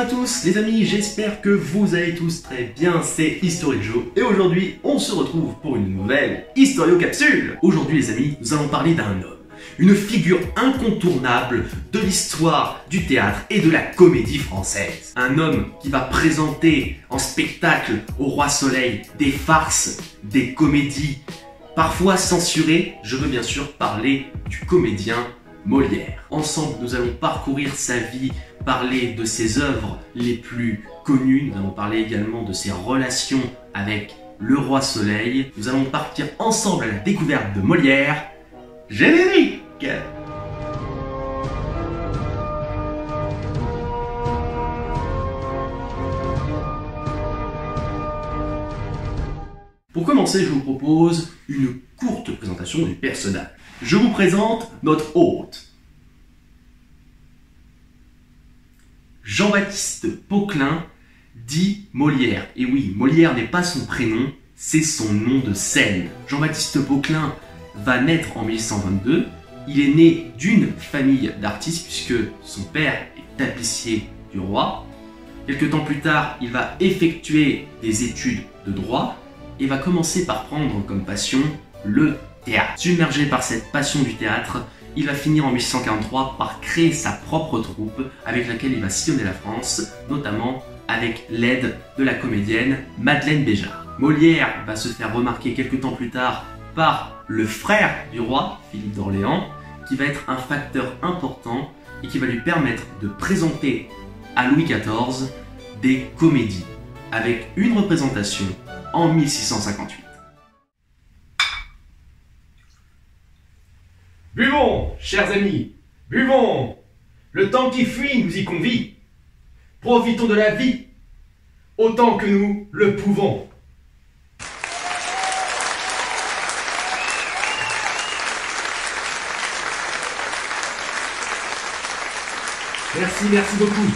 à tous les amis, j'espère que vous allez tous très bien, c'est History Joe et aujourd'hui on se retrouve pour une nouvelle Historio Capsule. Aujourd'hui les amis, nous allons parler d'un homme, une figure incontournable de l'histoire du théâtre et de la comédie française. Un homme qui va présenter en spectacle au Roi Soleil des farces, des comédies, parfois censurées. Je veux bien sûr parler du comédien Molière. Ensemble, nous allons parcourir sa vie, parler de ses œuvres les plus connues. Nous allons parler également de ses relations avec le Roi Soleil. Nous allons partir ensemble à la découverte de Molière. Générique! Pour commencer, je vous propose une courte présentation du personnage. Je vous présente notre hôte. Jean-Baptiste Poquelin, dit Molière. Et oui, Molière n'est pas son prénom, c'est son nom de scène. Jean-Baptiste Poquelin va naître en 1122. Il est né d'une famille d'artistes puisque son père est tapissier du roi. Quelque temps plus tard, il va effectuer des études de droit et va commencer par prendre comme passion le théâtre. Submergé par cette passion du théâtre, il va finir en 1643 par créer sa propre troupe avec laquelle il va sillonner la France, notamment avec l'aide de la comédienne Madeleine Béjart. Molière va se faire remarquer quelques temps plus tard par le frère du roi, Philippe d'Orléans, qui va être un facteur important et qui va lui permettre de présenter à Louis XIV des comédies, avec une représentation en 1658. Buvons, chers amis, buvons. Le temps qui fuit nous y convie. Profitons de la vie, autant que nous le pouvons. Merci beaucoup.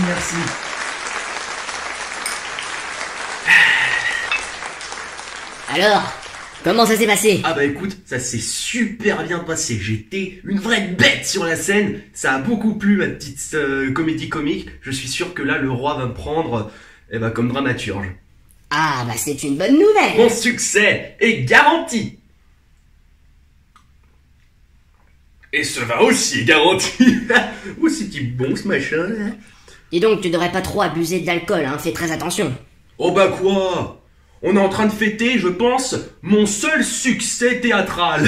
Merci. Alors, comment ça s'est passé? Ah bah écoute, ça s'est super bien passé. J'étais une vraie bête sur la scène. Ça a beaucoup plu ma petite comédie comique. Je suis sûr que là le roi va me prendre comme dramaturge. Ah bah c'est une bonne nouvelle. Mon succès est garanti. Et ce va aussi garanti. Oh c'est bon ce machin là. Dis donc, tu devrais pas trop abuser de l'alcool, hein, fais très attention. Oh bah quoi? On est en train de fêter, je pense, mon seul succès théâtral.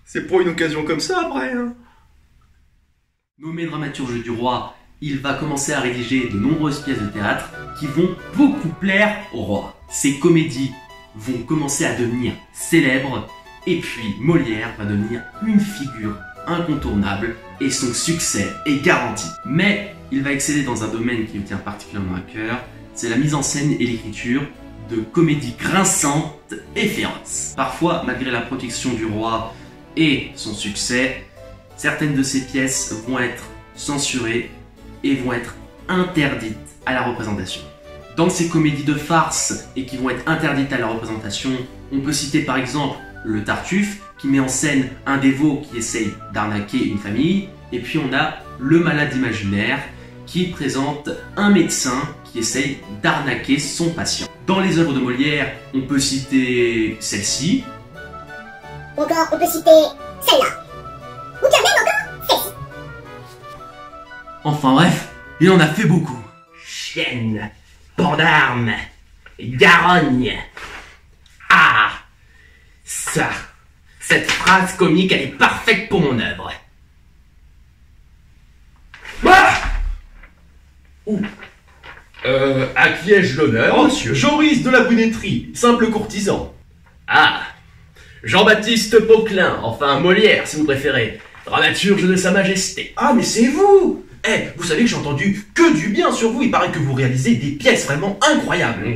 C'est pour une occasion comme ça après, hein. Nommé dramaturge du roi, il va commencer à rédiger de nombreuses pièces de théâtre qui vont beaucoup plaire au roi. Ces comédies vont commencer à devenir célèbres et puis Molière va devenir une figure incontournable et son succès est garanti. Mais il va exceller dans un domaine qui lui tient particulièrement à cœur, c'est la mise en scène et l'écriture de comédies grinçantes et féroces. Parfois, malgré la protection du roi et son succès, certaines de ses pièces vont être censurées et vont être interdites à la représentation. Dans ces comédies de farce et qui vont être interdites à la représentation, on peut citer par exemple le Tartuffe qui met en scène un dévot qui essaye d'arnaquer une famille, et puis on a le Malade imaginaire qui présente un médecin qui essaye d'arnaquer son patient. Dans les œuvres de Molière, on peut citer celle-ci. Encore, on peut citer celle-là. Ou bien même encore celle-ci. Enfin bref, il en a fait beaucoup. Chienne, port d'armes, Garogne. Ah, ça, cette phrase comique, elle est parfaite pour mon œuvre. Ah Ouh. À qui ai-je l'honneur, monsieur? Joris de la Brunetterie, simple courtisan. Ah, Jean-Baptiste Poquelin, enfin Molière si vous préférez, dramaturge de Sa Majesté. Ah mais c'est vous! Vous savez que j'ai entendu que du bien sur vous, il paraît que vous réalisez des pièces vraiment incroyables.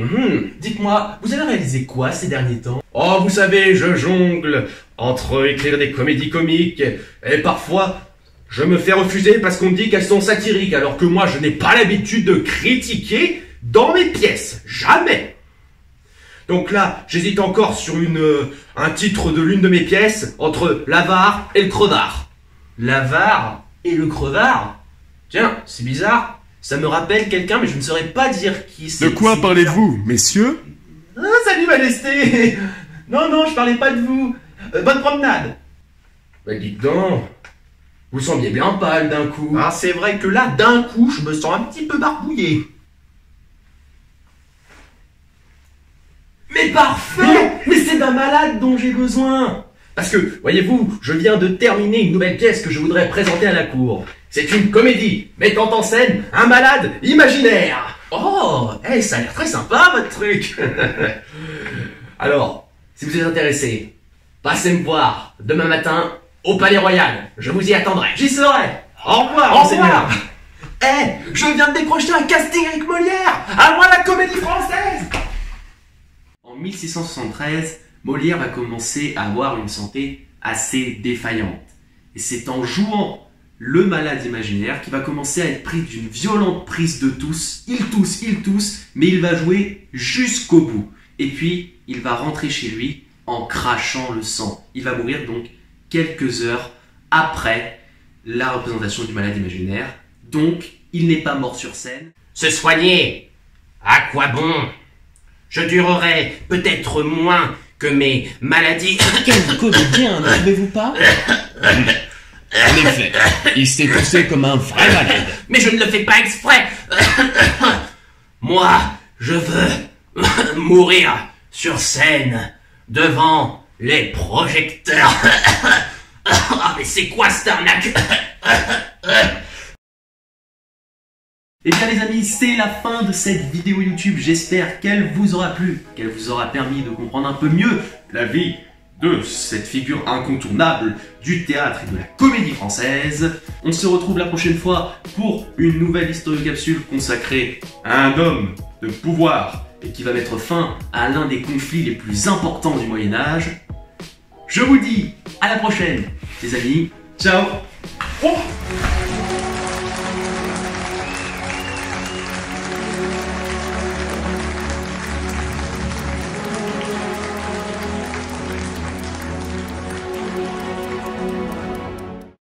Dites-moi, vous avez réalisé quoi ces derniers temps? Oh, vous savez, je jongle entre écrire des comédies comiques et parfois je me fais refuser parce qu'on me dit qu'elles sont satiriques, alors que moi je n'ai pas l'habitude de critiquer dans mes pièces, jamais. Donc là, j'hésite encore sur un titre de l'une de mes pièces entre l'avare et le crevard. L'avare et le crevard? Tiens, c'est bizarre. Ça me rappelle quelqu'un, mais je ne saurais pas dire qui c'est. De quoi parlez-vous, messieurs? Ah, salut Majesté. Non, je parlais pas de vous. Bonne promenade. Bah dites donc, vous sembliez bien pâle d'un coup. Ah, c'est vrai que là, d'un coup, je me sens un petit peu barbouillé. Mais parfait! Mais c'est d'un malade dont j'ai besoin. Parce que, voyez-vous, je viens de terminer une nouvelle pièce que je voudrais présenter à la cour. C'est une comédie mettant en scène un malade imaginaire. Oh, ça a l'air très sympa votre truc. Alors, si vous êtes intéressé, passez me voir demain matin au Palais Royal. Je vous y attendrai. J'y serai. Au revoir, monseigneur. Je viens de décrocher un casting avec Molière. À moi la comédie française. En 1673, Molière va commencer à avoir une santé assez défaillante. Et c'est en jouant le malade imaginaire qui va commencer à être pris d'une violente prise de tousse. Il tousse, mais il va jouer jusqu'au bout. Et puis, il va rentrer chez lui en crachant le sang. Il va mourir donc quelques heures après la représentation du malade imaginaire. Donc, il n'est pas mort sur scène. Se soigner, à quoi bon? Je durerai peut-être moins que mes maladies. Quel comédien, ne trouvez-vous pas? En effet, il s'est toussé comme un vrai malade. Mais je ne le fais pas exprès. Moi, je veux mourir sur scène, devant les projecteurs. Ah, mais c'est quoi cette arnaque? Et bien les amis, c'est la fin de cette vidéo YouTube. J'espère qu'elle vous aura plu, qu'elle vous aura permis de comprendre un peu mieux la vie de cette figure incontournable du théâtre et de la comédie française. On se retrouve la prochaine fois pour une nouvelle historiocapsule consacrée à un homme de pouvoir et qui va mettre fin à l'un des conflits les plus importants du Moyen-Âge. Je vous dis à la prochaine, les amis. Ciao. Oh